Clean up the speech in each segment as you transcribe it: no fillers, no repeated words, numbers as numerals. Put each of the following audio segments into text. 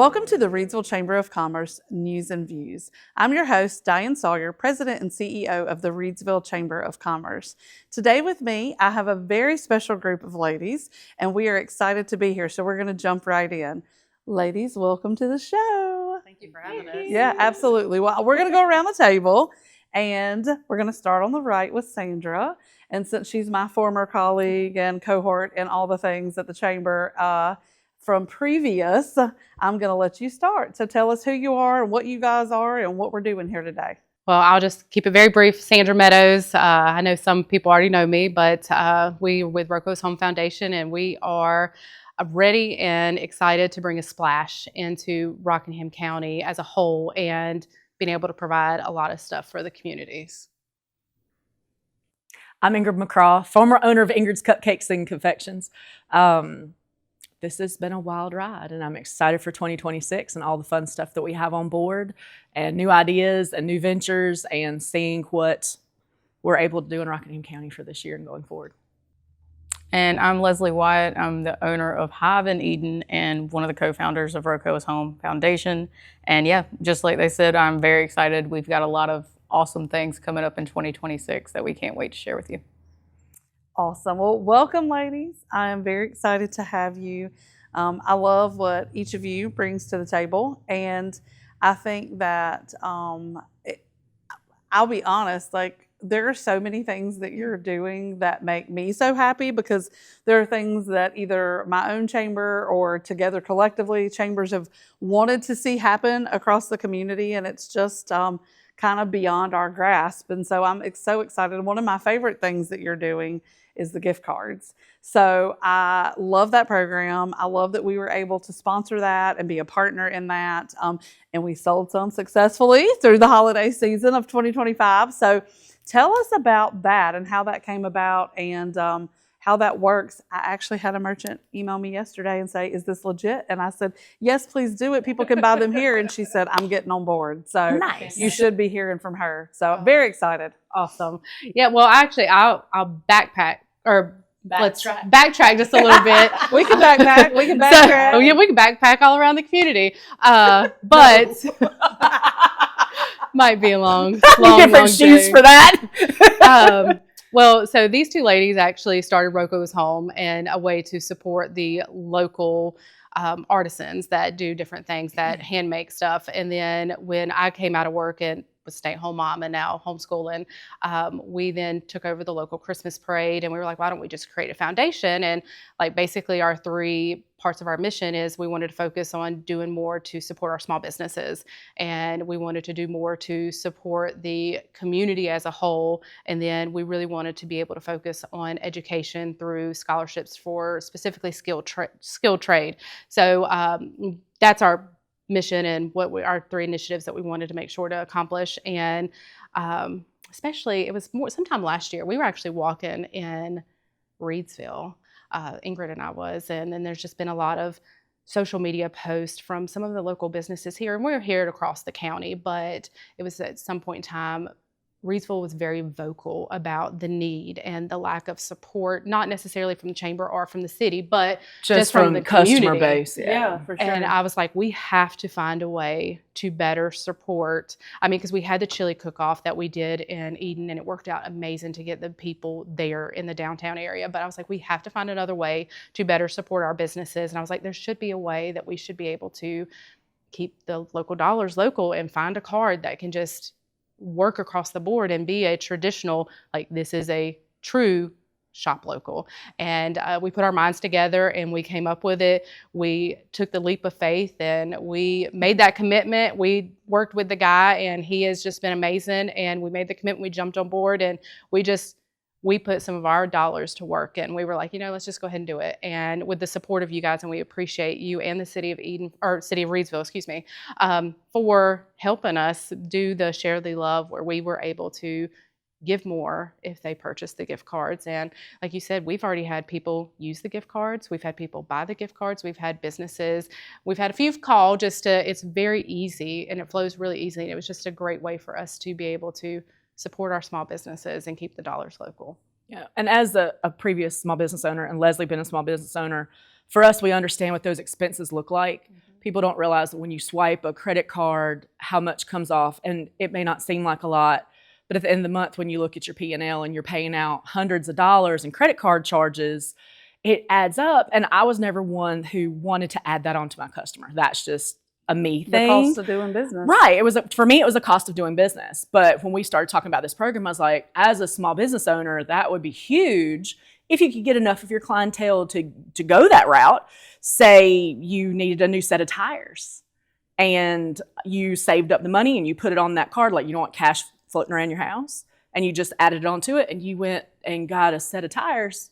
Welcome to the Reidsville Chamber of Commerce News and Views. I'm your host, Diane Sawyer, President and CEO of the Reidsville Chamber of Commerce. Today with me, I have a very special group of ladies, and we are excited to be here, so we're going to jump right in. Ladies, welcome to the show. Thank you for having us. Yeah, absolutely. Well, we're going to go around the table, and we're going to start on the right with Sandra. And since she's my former colleague and cohort and all the things at the Chamber, from previous, I'm going to let you start. So tell us who you are, and what you guys are, and what we're doing here today. Well, I'll just keep it very brief. Sandra Meadows. I know some people already know me, but we're with RoCo's Home Foundation, and we are ready and excited to bring a splash into Rockingham County as a whole and being able to provide a lot of stuff for the communities. I'm Ingrid McCraw, former owner of Ingrid's Cupcakes and Confections. This has been a wild ride, and I'm excited for 2026 and all the fun stuff that we have on board and new ideas and new ventures and seeing what we're able to do in Rockingham County for this year and going forward. And I'm Leslie Wyatt. I'm the owner of Hive in Eden and one of the co-founders of RoCo's Home Foundation. And yeah, just like they said, I'm very excited. We've got a lot of awesome things coming up in 2026 that we can't wait to share with you. Awesome. Well, welcome, ladies. I am very excited to have you. I love what each of you brings to the table, and I think that I'll be honest, like, there are so many things that you're doing that make me so happy, because there are things that either my own chamber or together collectively chambers have wanted to see happen across the community, and it's just kind of beyond our grasp. And so I'm so excited. One of my favorite things that you're doing is the gift cards. So I love that program. I love that we were able to sponsor that and be a partner in that. And we sold some successfully through the holiday season of 2025. So tell us about that and how that came about and how that works. I actually had a merchant email me yesterday and say, "Is this legit?" And I said, "Yes, please do it. People can buy them here." And she said, "I'm getting on board." So nice. You should be hearing from her. So I'm very excited. Awesome. Yeah, well, actually, I'll backtrack let's backtrack just a little bit. We can backpack. We can backtrack. So, yeah, we can backpack all around the community. But might be a long different shoes for that. Well, so these two ladies actually started RoCo's Home and a way to support the local artisans that do different things, that hand make stuff. And then when I came out of work and was a stay-at-home mom and now homeschooling, we then took over the local Christmas parade, and we were like, why don't we just create a foundation? And like, basically our three parts of our mission is we wanted to focus on doing more to support our small businesses, and we wanted to do more to support the community as a whole, and then we really wanted to be able to focus on education through scholarships for specifically skilled trade. So that's our mission and our three initiatives that we wanted to make sure to accomplish. And especially, it was sometime last year, we were actually walking in Reidsville, Ingrid and I was, and then there's just been a lot of social media posts from some of the local businesses here, and we're here across the county, but it was at some point in time, Reidsville was very vocal about the need and the lack of support, not necessarily from the chamber or from the city, but just from the customer community. base. Yeah, for sure. And I was like, we have to find a way to better support. I mean, because we had the chili cook-off that we did in Eden, and it worked out amazing to get the people there in the downtown area. But I was like, we have to find another way to better support our businesses. And I was like, there should be a way that we should be able to keep the local dollars local and find a card that can just work across the board and be a traditional, like, this is a true shop local. And we put our minds together and we came up with it. We took the leap of faith and we made that commitment. We worked with the guy and he has just been amazing. And we made the commitment, we jumped on board, and we put some of our dollars to work, and we were like, let's just go ahead and do it. And with the support of you guys, and we appreciate you and the city of Reidsville, for helping us do the Share the Love, where we were able to give more if they purchase the gift cards. And like you said, we've already had people use the gift cards. We've had people buy the gift cards. We've had businesses. We've had a few call it's very easy and it flows really easily. And it was just a great way for us to be able to support our small businesses and keep the dollars local. Yeah, and as a previous small business owner, and Leslie been a small business owner, for us, we understand what those expenses look like. Mm-hmm. people don't realize that when you swipe a credit card, how much comes off. And it may not seem like a lot, but at the end of the month, when you look at your P&L and you're paying out hundreds of dollars in credit card charges, it adds up. And I was never one who wanted to add that onto my customer. That's just a me thing. The cost of doing business. Right. For me, it was a cost of doing business. But when we started talking about this program, I was like, as a small business owner, that would be huge if you could get enough of your clientele to go that route. Say you needed a new set of tires and you saved up the money and you put it on that card, like you don't want cash floating around your house, and you just added it onto it and you went and got a set of tires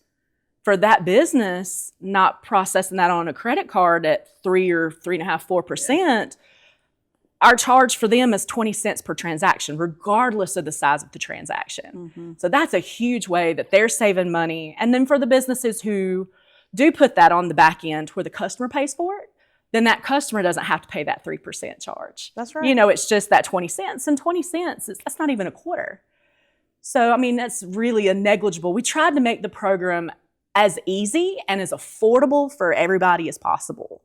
for that business, not processing that on a credit card at 3 or 3.5%, 4%. Our charge for them is 20 cents per transaction, regardless of the size of the transaction. So that's a huge way that they're saving money. And then for the businesses who do put that on the back end where the customer pays for it, then that customer doesn't have to pay that 3% charge. That's right. You know, it's just that 20 cents, and 20 cents, that's not even a quarter. So, I mean, that's really a negligible. We tried to make the program as easy and as affordable for everybody as possible.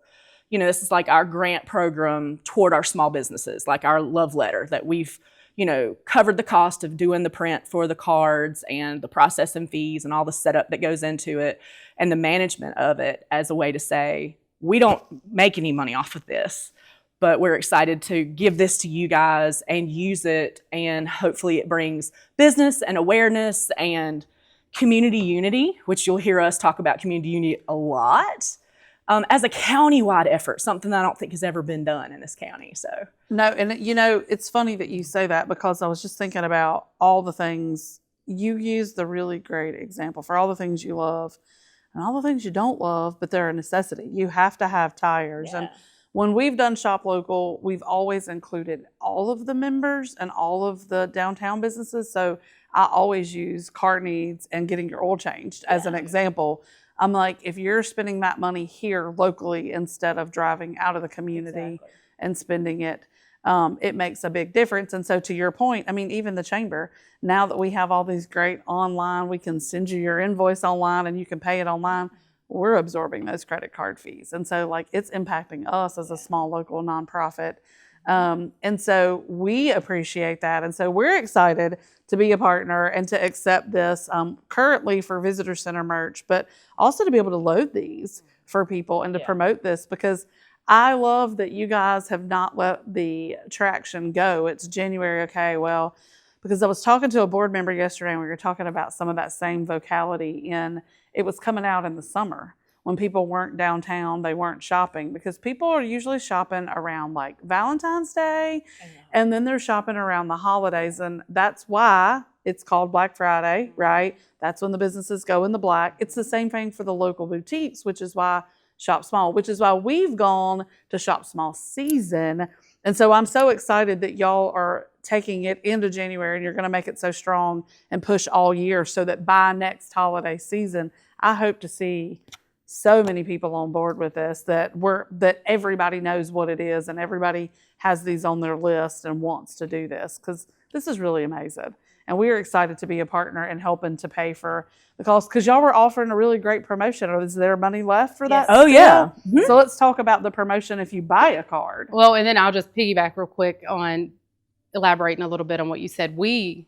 You know, this is like our grant program toward our small businesses, like our love letter that we've, you know, covered the cost of doing the print for the cards and the processing fees and all the setup that goes into it and the management of it, as a way to say, we don't make any money off of this, but we're excited to give this to you guys and use it. And hopefully it brings business and awareness and community unity, which you'll hear us talk about community unity a lot. As a county-wide effort, something that I don't think has ever been done in this county. So No, and you know, it's funny that you say that, because I was just thinking about all the things you used, the really great example for all the things you love and all the things you don't love, but they're a necessity. You have to have tires. And when we've done Shop Local, we've always included all of the members and all of the downtown businesses. So I always use car needs and getting your oil changed as an example. I'm like, if you're spending that money here locally instead of driving out of the community and spending it, it makes a big difference. And so to your point, I mean, even the chamber, now that we have all these great online, we can send you your invoice online and you can pay it online. We're absorbing those credit card fees. And so like it's impacting us as a small local nonprofit. And so we appreciate that. And so we're excited to be a partner and to accept this currently for visitor center merch, but also to be able to load these for people and to promote this, because I love that you guys have not let the traction go. It's January. Okay, well, because I was talking to a board member yesterday and we were talking about some of that same vocality it was coming out in the summer. When people weren't downtown, they weren't shopping, because people are usually shopping around like Valentine's Day, and then they're shopping around the holidays. And that's why it's called Black Friday, right? That's when the businesses go in the black. It's the same thing for the local boutiques, which is why Shop Small, which is why we've gone to Shop Small season. And so I'm so excited that y'all are taking it into January and you're going to make it so strong and push all year, so that by next holiday season, I hope to see so many people on board with this, that everybody knows what it is and everybody has these on their list and wants to do this, because this is really amazing. And we are excited to be a partner and helping to pay for the cost, because y'all were offering a really great promotion. Is there money left for that? Oh, yeah. Mm-hmm. So let's talk about the promotion if you buy a card. Well, and then I'll just piggyback real quick on elaborating a little bit on what you said. We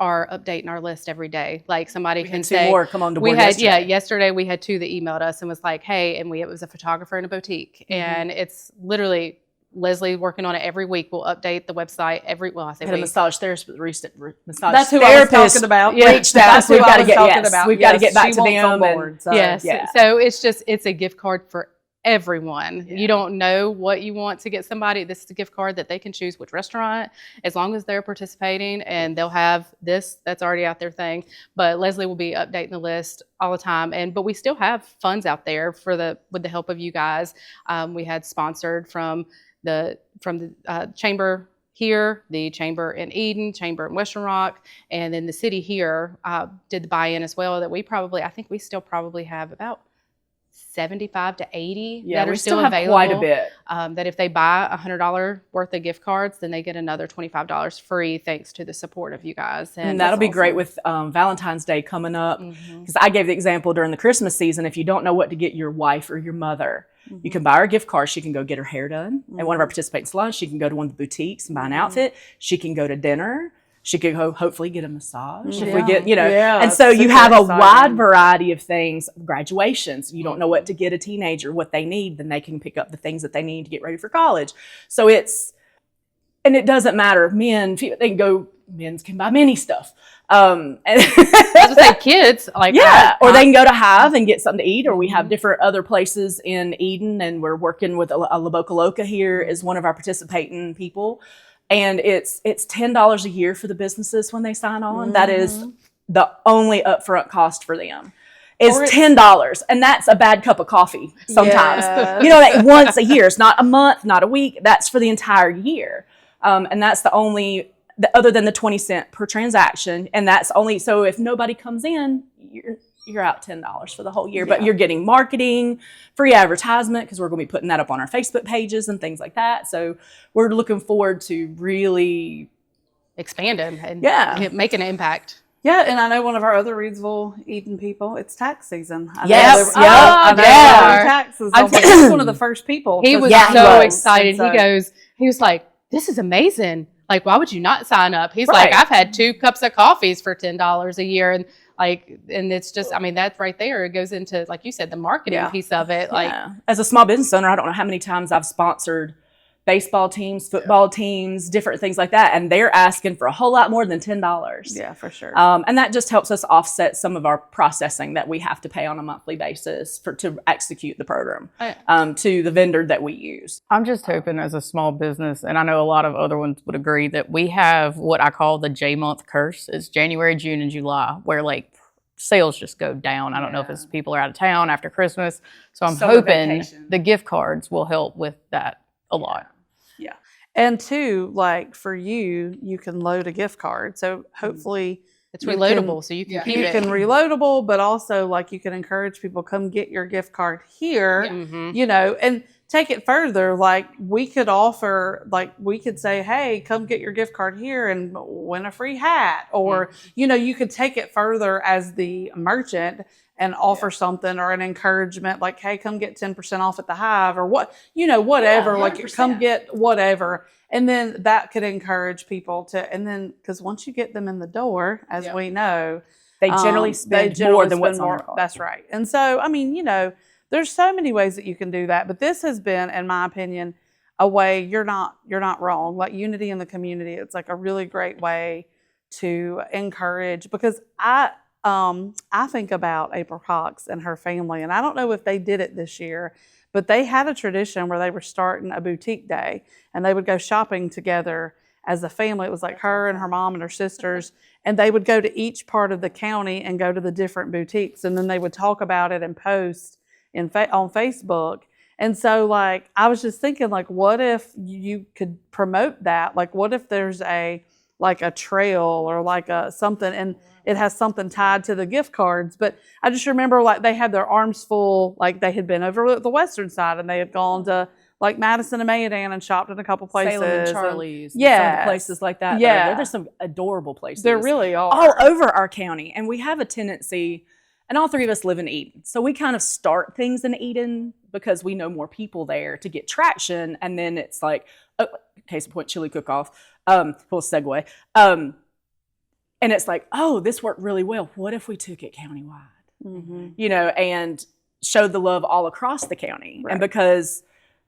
are updating our list every day. Like somebody can say, more come on to board. We had yesterday. yesterday we had 2 that emailed us and was like, hey, and it was a photographer in a boutique, and it's literally Leslie working on it every week. We'll update the website every. Well, I say had a week. massage therapist. That's who I was talking about. Reached out. That's who I was talking about. We've got to get back to them. On board, so. Yes. So it's a gift card for everyone. You don't know what you want to get somebody. This is a gift card that they can choose which restaurant, as long as they're participating, and they'll have this that's already out there thing. But Leslie will be updating the list all the time, but we still have funds out there with the help of you guys. We had sponsored from the chamber here, the chamber in Eden, chamber in Western Rock, and then the city here did the buy-in as well. That I think we still probably have about 75 to 80 that are still available. Quite a bit. That if they buy $100 worth of gift cards, then they get another $25 free, thanks to the support of you guys. And that'll be great with Valentine's Day coming up. Because I gave the example during the Christmas season, if you don't know what to get your wife or your mother, You can buy her a gift card. She can go get her hair done at one of our participating salons. She can go to one of the boutiques and buy an outfit. She can go to dinner. She could hopefully get a massage if we get, and so you have a wide variety of things. Graduations, you don't know what to get a teenager, what they need, then they can pick up the things that they need to get ready for college. So and it doesn't matter. Men's can buy many stuff. And I was say kids, like or they can go to Hive and get something to eat, or we have different other places in Eden, and we're working with a La Boca Loca here is one of our participating people. And it's $10 a year for the businesses when they sign on. That is the only upfront cost for them. Is $10, and that's a bad cup of coffee sometimes. Yes. Once a year. It's not a month, not a week. That's for the entire year, and that's other than the 20 cents per transaction, and that's only so if nobody comes in, you're out $10 for the whole year, but you're getting marketing, free advertisement, because we're going to be putting that up on our Facebook pages and things like that. So we're looking forward to really expanding and making an impact. Yeah, and I know one of our other Reidsville Eden people, it's tax season. Yes. Taxes. He's one of the first people. He was so excited. He was like, this is amazing. Like, why would you not sign up? He's like, I've had 2 cups of coffees for $10 a year. And it's just, that's right there. It goes into, like you said, the marketing piece of it. As a small business owner, I don't know how many times I've sponsored baseball teams, football teams, different things like that. And they're asking for a whole lot more than $10. Yeah, for sure. And that just helps us offset some of our processing that we have to pay on a monthly basis to execute the program to the vendor that we use. I'm just hoping as a small business, and I know a lot of other ones would agree, that we have what I call the J month curse. It's January, June, and July, where sales just go down. I don't know if it's people are out of town after Christmas. So I'm hoping the gift cards will help with that a lot. Yeah. And two, for you can load a gift card. So hopefully it's reloadable, so you can keep it. You can reloadable, but also you can encourage people, come get your gift card here, and take it further. We could offer, we could say, hey, come get your gift card here and win a free hat. Or, you could take it further as the merchant and offer something or an encouragement, hey, come get 10% off at the Hive, or whatever, come get whatever. And then that could encourage people because once you get them in the door, as we know, they generally spend more than what's on their card. That's right. And so, there's so many ways that you can do that, but this has been, in my opinion, a way you're not wrong. Unity in the community, it's a really great way to encourage, because I think about April Cox and her family, and I don't know if they did it this year, but they had a tradition where they were starting a boutique day, and they would go shopping together as a family. It was her and her mom and her sisters, and they would go to each part of the county and go to the different boutiques, and then they would talk about it and post on Facebook. And so I was just thinking, what if you could promote that? What if there's a trail or a something, and it has something tied to the gift cards. But I just remember they had their arms full, they had been over at the western side, and they had gone to Madison and Mayodan and shopped in a couple places. Salem and Charlie's. Yeah. Some of the places like that. Yeah. There's some adorable places. There really are. All over our county. And we have a tendency, and all 3 of us live in Eden. So we kind of start things in Eden because we know more people there to get traction. And then it's case in point, chili cook-off, full segue. And it's this worked really well. What if we took it countywide? Mm-hmm. And showed the love all across the county. Right. And because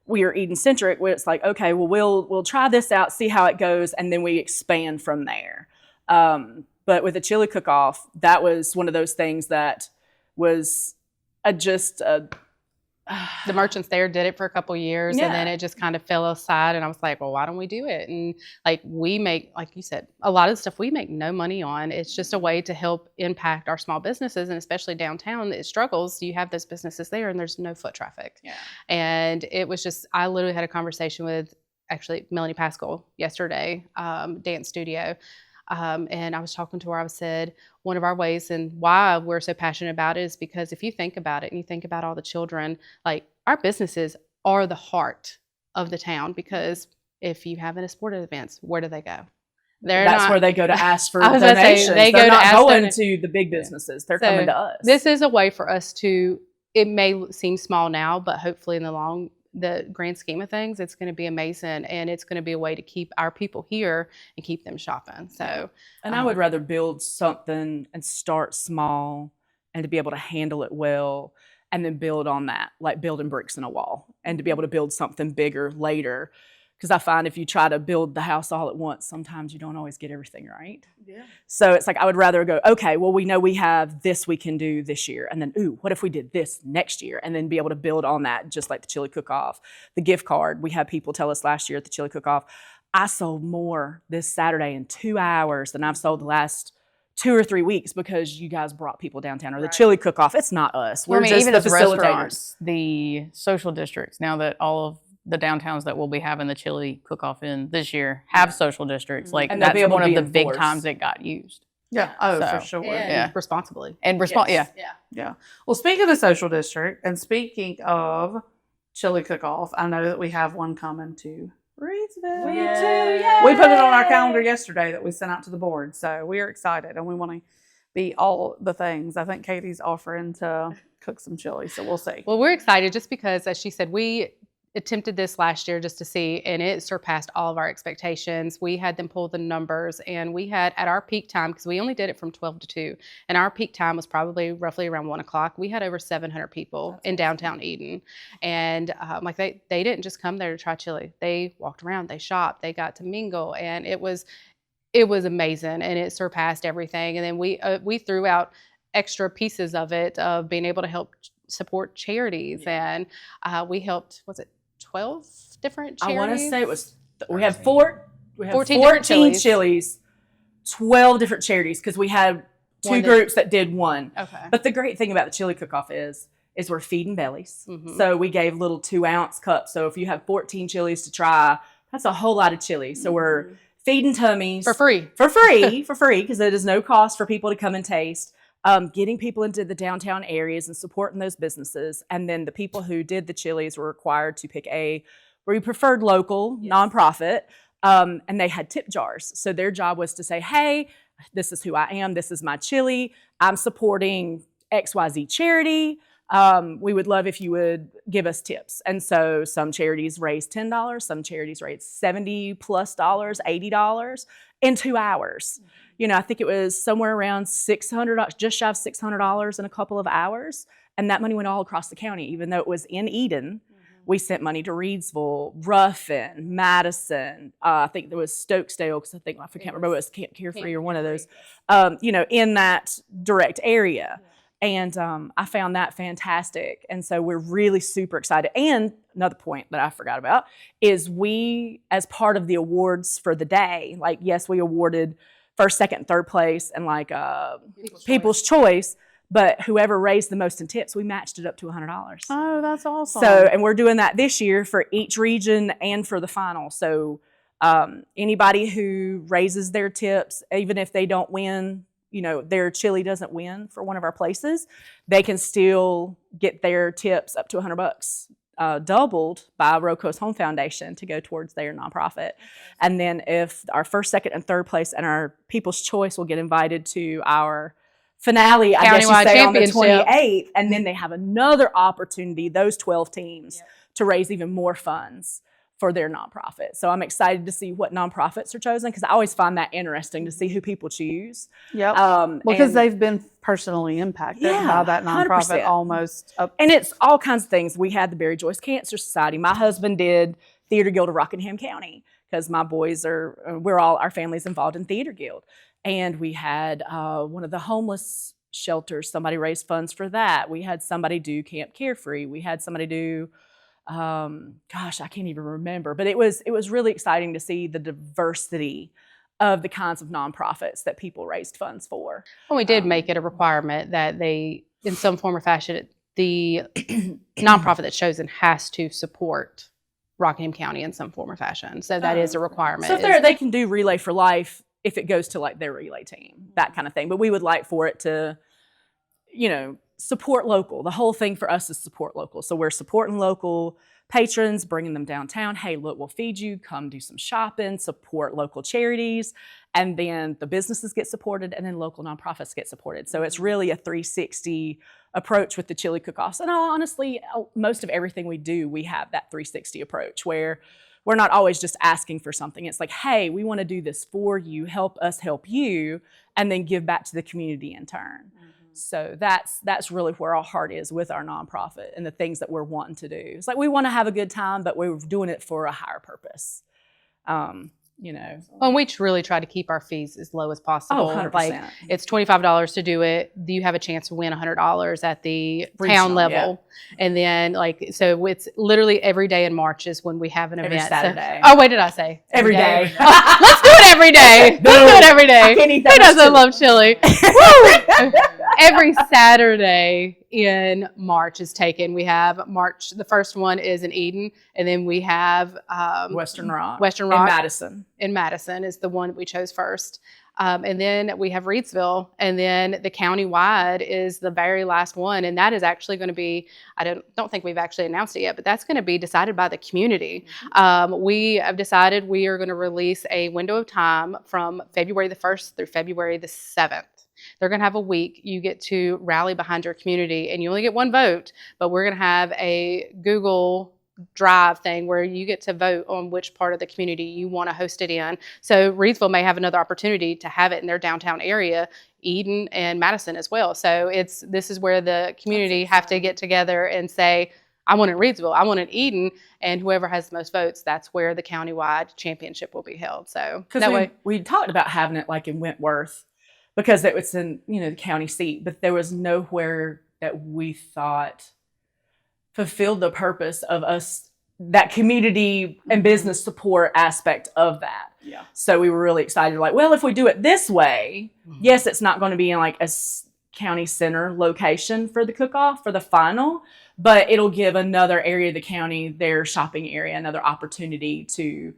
we are Eden-centric, it's okay, well, we'll try this out, see how it goes, and then we expand from there. But with the chili cook-off, that was one of those things that was the merchants there did it for a couple years, and then it just kind of fell aside, and I was like, well, why don't we do it? And we make, like you said, a lot of the stuff we make no money on. It's just a way to help impact our small businesses, and especially downtown, it struggles. You have those businesses there and there's no foot traffic. Yeah. And it was just, I literally had a conversation with actually Melanie Pascal yesterday, dance studio. And I was talking to her, I said, one of our ways and why we're so passionate about it is because if you think about it and you think about all the children, our businesses are the heart of the town, because if you have any sporting events, where do they go? That's where they go to ask for donations. They're not going to the big businesses. They're coming to us. This is a way for us to it may seem small now, but hopefully in the grand scheme of things, it's going to be amazing, and it's going to be a way to keep our people here and keep them shopping. So, and I would rather build something and start small and to be able to handle it well, and then build on that, like building bricks in a wall, and to be able to build something bigger later. Because I find if you try to build the house all at once, sometimes you don't always get everything right. Yeah. So it's like I would rather go, okay, well, we know we have this we can do this year. And then, ooh, what if we did this next year? And then be able to build on that, just like the chili cook-off. The gift card, we had people tell us last year at the chili cook-off, I sold more this Saturday in 2 hours than I've sold the last 2 or 3 weeks because you guys brought people downtown. Or the chili cook-off, it's not us. We're just even the as facilitators. restaurants, the social districts, now that all of the downtowns that we'll be having the chili cook-off in this year have social districts. Like, And they'll that's be able one to of be the big enforced. times it got used. Yeah. Oh, So, for sure. and Yeah. responsibly. And Yes. Yeah. Well, speaking of the social district, and speaking of chili cook-off, I know that we have one coming to Reidsville. We do, yay! We put it on our calendar yesterday that we sent out to the board, so we are excited and we want to be all the things. I think Katie's offering to cook some chili, so we'll see. Well, we're excited just because, as she said, we attempted this last year just to see, and it surpassed all of our expectations. We had them pull the numbers, and we had at our peak time, because we only did it from 12 to 2, and our peak time was probably roughly around 1 o'clock. We had over 700 people in downtown Eden, and like they didn't just come there to try chili. They walked around, they shopped, they got to mingle, and it was amazing, and it surpassed everything. And then we threw out extra pieces of it, of being able to help support charities, and we helped, was it 12 different charities? I want to say it was, we had 14 different 14 chilies. chilies, 12 different charities, because we had two One that- groups that did one. Okay. But the great thing about the chili cook-off is we're feeding bellies. Mhm. So we gave little 2-ounce cups. So if you have 14 chilies to try, that's a whole lot of chili. So we're feeding tummies For free. for free, because it is no cost for people to come and taste. Getting people into the downtown areas and supporting those businesses. And then the people who did the chilies were required to pick we preferred local, nonprofit, and they had tip jars. So their job was to say, hey, this is who I am, this is my chili, I'm supporting XYZ charity. We would love if you would give us tips. And so some charities raised $10, some charities raised $70+ $80 in 2 hours. You know, I think it was somewhere around $600, just shy of $600 in a couple of hours. And that money went all across the county, even though it was in Eden. We sent money to Reidsville, Ruffin, Madison. I think there was Stokesdale, because I can't remember, it was Camp Carefree or one of those, in that direct area. And I found that fantastic. And so we're really super excited. And another point that I forgot about is we, as part of the awards for the day, like, yes, we awarded first, second, third place and like People's Choice. But whoever raised the most in tips, we matched it up to $100. Oh, that's awesome. So, and we're doing that this year for each region and for the final. So anybody who raises their tips, even if they don't win, their chili doesn't win for one of our places, they can still get their tips up to $100, doubled by RoCo's Home Foundation to go towards their nonprofit. And then if our first, second, and third place and our People's Choice will get invited to our finale, I guess you Countywide say, on the championship. 28th, and then they have another opportunity, those 12 teams, to raise even more funds for their nonprofit. So I'm excited to see what nonprofits are chosen, because I always find that interesting to see who people choose. Yep. Because Because they've been personally impacted by that nonprofit 100%. almost. And it's all kinds of things. We had the Barry Joyce Cancer Society. My husband did Theater Guild of Rockingham County, because my boys our family's involved in Theater Guild. And we had one of the homeless shelters, somebody raised funds for that. We had somebody do Camp Carefree. We had somebody do, I can't even remember. But it was really exciting to see the diversity of the kinds of nonprofits that people raised funds for. Well, we did make it a requirement that they, in some form or fashion, the nonprofit that's chosen has to support Rockingham County in some form or fashion. So that is a requirement. So if they can do Relay for Life if it goes to like their relay team, that kind of thing. But we would like for it to, support local. The whole thing for us is support local. So we're supporting local. patrons, bringing them downtown. Hey, look, we'll feed you, come do some shopping, support local charities. And then the businesses get supported, and then local nonprofits get supported. So it's really a 360 approach with the chili cook-offs. And honestly, most of everything we do, we have that 360 approach where we're not always just asking for something. It's like, hey, we want to do this for you, help us help you, and then give back to the community in turn. So that's really where our heart is with our nonprofit and the things that we're wanting to do. It's like we want to have a good time, but we're doing it for a higher purpose. You know. Well, we really try to keep our fees as low as possible. Oh, 100%. Like it's $25 to do it. You have a chance to win $100 at the Regional, town level. Yeah. And then so it's literally every day in March is when we have an every event. Saturday. So, what did I say? Every day. Let's do it every day. Let's do it every day. I can't eat that Who much doesn't chili. love chili? Woo! Every Saturday in March is taken. We have March, the first one is in Eden, and then we have Western Rock. Western Rock. In Madison. In Madison is the one that we chose first. And then we have Reidsville, and then the county-wide is the very last one, and that is actually going to be, I don't think we've actually announced it yet, but that's going to be decided by the community. We have decided we are going to release a window of time from February the 1st through February the 7th. They're going to have a week. You get to rally behind your community, and you only get one vote, but we're going to have a Google Drive thing where you get to vote on which part of the community you want to host it in. So Reidsville may have another opportunity to have it in their downtown area, Eden and Madison as well. So this is where the community have to get together and say, I want it in Reidsville, I want it in Eden, and whoever has the most votes, that's where the countywide championship will be held. So that way, we talked about having it like in Wentworth because it was in the county seat, but there was nowhere that we thought fulfilled the purpose of us, that community and business support aspect of that. Yeah. So we were really excited, like, well, if we do it this way, yes, it's not going to be in like a county center location for the cook-off for the final, but it'll give another area of the county, their shopping area, another opportunity to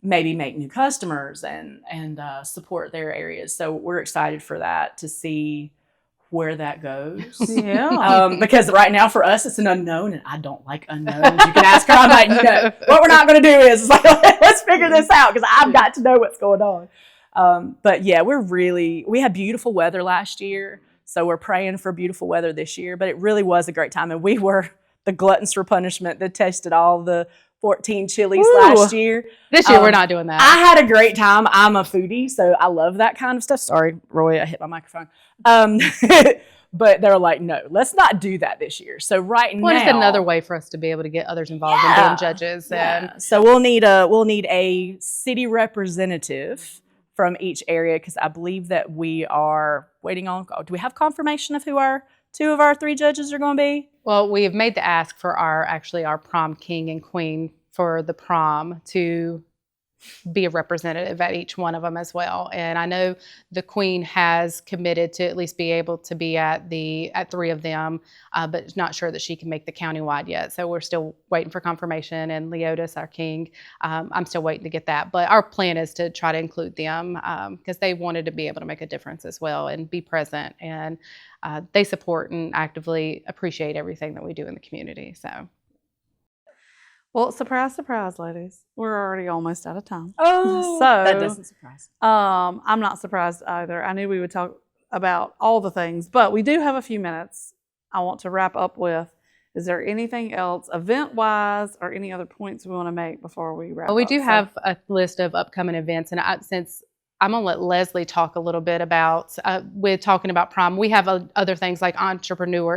maybe make new customers and support their areas. So we're excited for that, to see where that goes. Yeah. Because right now for us it's an unknown, and I don't like unknowns. You can ask her. I'm like, what we're not going to do is like, let's figure this out, because I've got to know what's going on. But yeah, we had beautiful weather last year, so we're praying for beautiful weather this year. But it really was a great time, and we were the gluttons for punishment that tasted all the 14 chilies last year. this year we're not doing that. I had a great time. I'm a foodie, so I love that kind of stuff. Sorry, Roy, I hit my microphone. But they're like, no, let's not do that this year. So now, it's another way for us to be able to get others involved in being judges. And so we'll need a city representative from each area, because I believe that we are waiting on. Do we have confirmation of who our 2 of our 3 judges are going to be? well, we have made the ask for our prom king and queen for the prom to be a representative at each one of them as well. And I know the queen has committed to at least be able to be at 3 of them, but not sure that she can make the countywide yet. So we're still waiting for confirmation. And Leotis, our king, I'm still waiting to get that. But our plan is to try to include them because they wanted to be able to make a difference as well and be present. And they support and actively appreciate everything that we do in the community. So. Well, surprise, surprise, ladies. We're already almost out of time. Oh, so that doesn't surprise me. I'm not surprised either. I knew we would talk about all the things, but we do have a few minutes I want to wrap up with. Is there anything else event-wise or any other points we want to make before we wrap up? Well, we do have a list of upcoming events, and since I'm going to let Leslie talk a little bit about, with talking about prom. We have other things like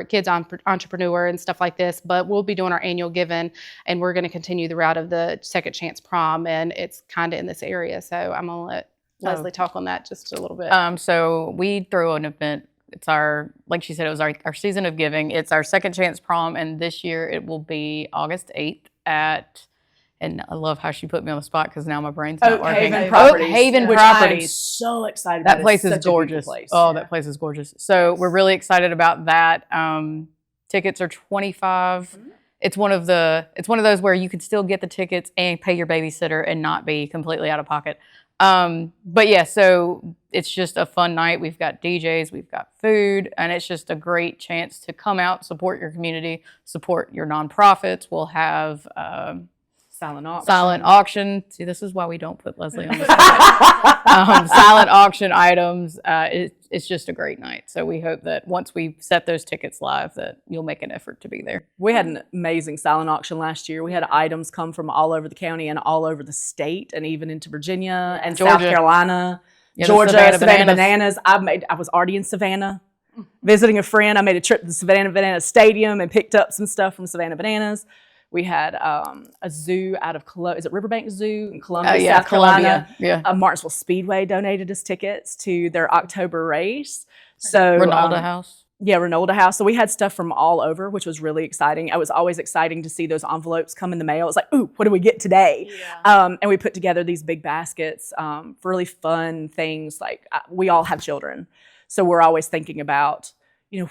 kids entrepreneur and stuff like this, but we'll be doing our annual giving, and we're going to continue the route of the second chance prom, and it's kind of in this area. So I'm going to let Leslie talk on that just a little bit. So we throw an event. It's like she said, it was our season of giving. It's our second chance prom, and this year it will be August 8th and I love how she put me on the spot because now my brain's not working. Oakhaven Properties. I'm so excited about. That place is gorgeous. Oh, that place is gorgeous. So we're really excited about that. Tickets are $25. Mm-hmm. It's one of those where you can still get the tickets and pay your babysitter and not be completely out of pocket. But yeah, so it's just a fun night. We've got DJs, we've got food, and it's just a great chance to come out, support your community, support your nonprofits. We'll have silent auction. See, this is why we don't put Leslie on the spot. Silent auction items. It's just a great night. So we hope that once we set those tickets live, that you'll make an effort to be there. We had an amazing silent auction last year. We had items come from all over the county and all over the state, and even into Virginia and Georgia. South Carolina, Yeah, Georgia, Savannah Bananas. I was already in Savannah visiting a friend. I made a trip to the Savannah Banana Stadium and picked up some stuff from Savannah Bananas. We had a zoo out of Is it Riverbank Zoo in Columbia, South Carolina? Yeah. Martinsville Speedway donated us tickets to their October race. So Ronaldo House. Yeah, Ronaldo House. So we had stuff from all over, which was really exciting. It was always exciting to see those envelopes come in the mail. It was like, ooh, what do we get today? Yeah. And we put together these big baskets for really fun things. Like we all have children. So we're always thinking about,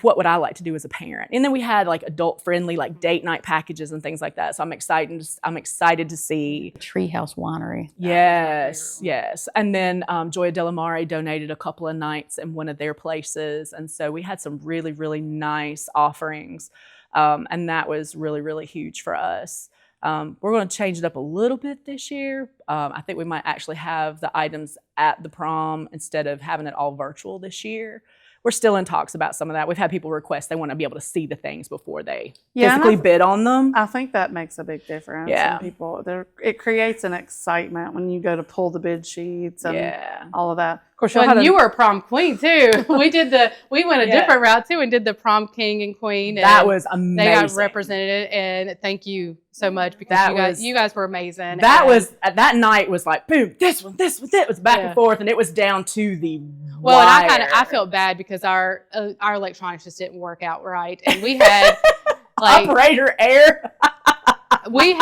what would I like to do as a parent? And then we had like adult friendly, like date night packages and things like that. So I'm excited to see. Treehouse Winery. Yes. And then Joya De La Mare donated a couple of nights in one of their places. And so we had some really, really nice offerings. And that was really, really huge for us. We're going to change it up a little bit this year. I think we might actually have the items at the prom instead of having it all virtual this year. We're still in talks about some of that. We've had people request they want to be able to see the things before they physically bid on them. I think that makes a big difference. Yeah. And it creates an excitement when you go to pull the bid sheets and all of that. Of course, you were prom queen too. We went a different route too and did the prom king and queen. That was amazing. They got represented, and thank you so much because you guys were amazing. That night was like boom, this one, it was back and forth, and it was down to the wire. And I felt bad because our electronics just didn't work out right, and we had like operator error. we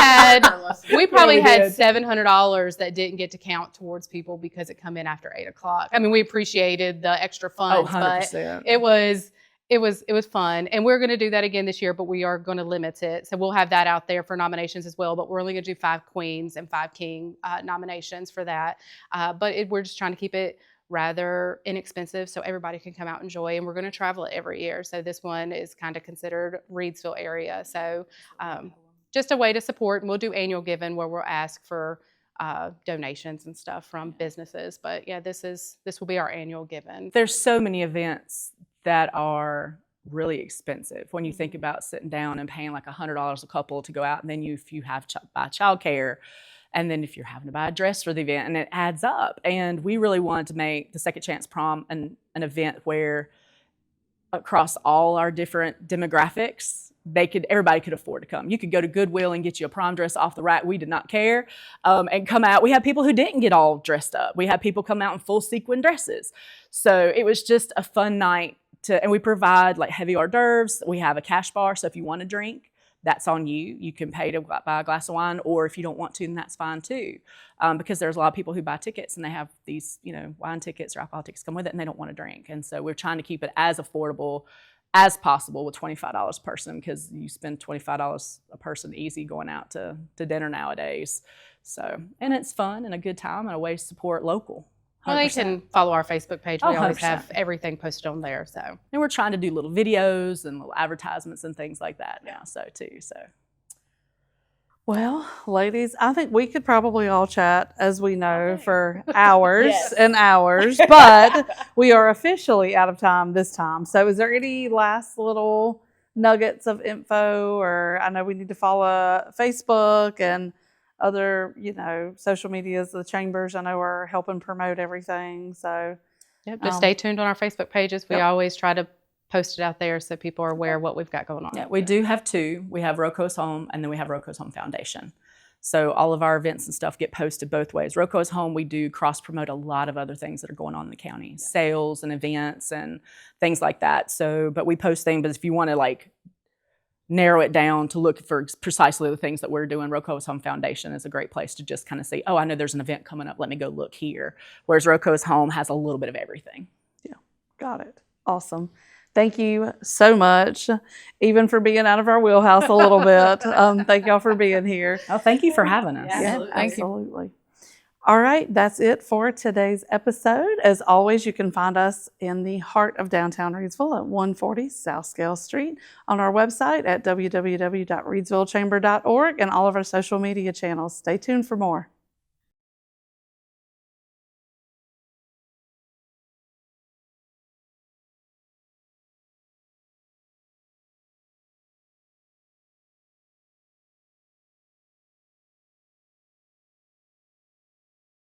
probably had $700 that didn't get to count towards people because it come in after 8:00. I mean, we appreciated the extra funds, but it was fun, and we're going to do that again this year, but we are going to limit it. So we'll have that out there for nominations as well, but we're only going to do 5 queens and 5 king nominations for that. But we're just trying to keep it rather inexpensive so everybody can come out and enjoy, and we're going to travel it every year. So this one is kind of considered Reidsville area. So just a way to support, and we'll do annual giving where we'll ask for donations and stuff from businesses. But yeah, this will be our annual giving. There's so many events that are really expensive when you think about sitting down and paying like $100 a couple to go out, and then if you have buy childcare, and then if you're having to buy a dress for the event, and it adds up. And we really wanted to make the Second Chance Prom an event where across all our different demographics, everybody could afford to come. You could go to Goodwill and get you a prom dress off the rack. We did not care, and come out. We had people who didn't get all dressed up. We had people come out in full sequin dresses. So it was just a fun night. And we provide like heavy hors d'oeuvres. We have a cash bar, so if you want to drink, that's on you. You can pay to buy a glass of wine, or if you don't want to, then that's fine too. Because there's a lot of people who buy tickets and they have these, wine tickets or alcohol tickets come with it, and they don't want to drink. And so we're trying to keep it as affordable as possible with $25 a person, because you spend $25 a person easy going out to dinner nowadays. So, and it's fun and a good time and a way to support local. Well, they can follow our Facebook page. We always 100%. have everything posted on there. So, and we're trying to do little videos and little advertisements and things like that now. So, Well, ladies, I think we could probably all chat, as we know, for hours and hours, but we are officially out of time this time. So is there any last little nuggets of info? Or I know we need to follow Facebook and other, social medias. The chambers, I know, are helping promote everything. So just stay tuned on our Facebook pages. We always try to post it out there so people are aware of what we've got going on. Yeah, we do have 2. We have RoCo's Home, and then we have RoCo's Home Foundation. So all of our events and stuff get posted both ways. RoCo's Home, we do cross-promote a lot of other things that are going on in the county, sales and events and things like that. So, but we post things, but if you want to narrow it down to look for precisely the things that we're doing, RoCo's Home Foundation is a great place to just kind of see, oh, I know there's an event coming up, let me go look here. Whereas RoCo's Home has a little bit of everything. Yeah, got it. Awesome. Thank you so much, even for being out of our wheelhouse a little bit. Thank y'all for being here. Oh, thank you for having us. Yeah, absolutely. All right, that's it for today's episode. As always, you can find us in the heart of downtown Reidsville at 140 South Scale Street, on our website at www.reidsvillechamber.org, and all of our social media channels. Stay tuned for more.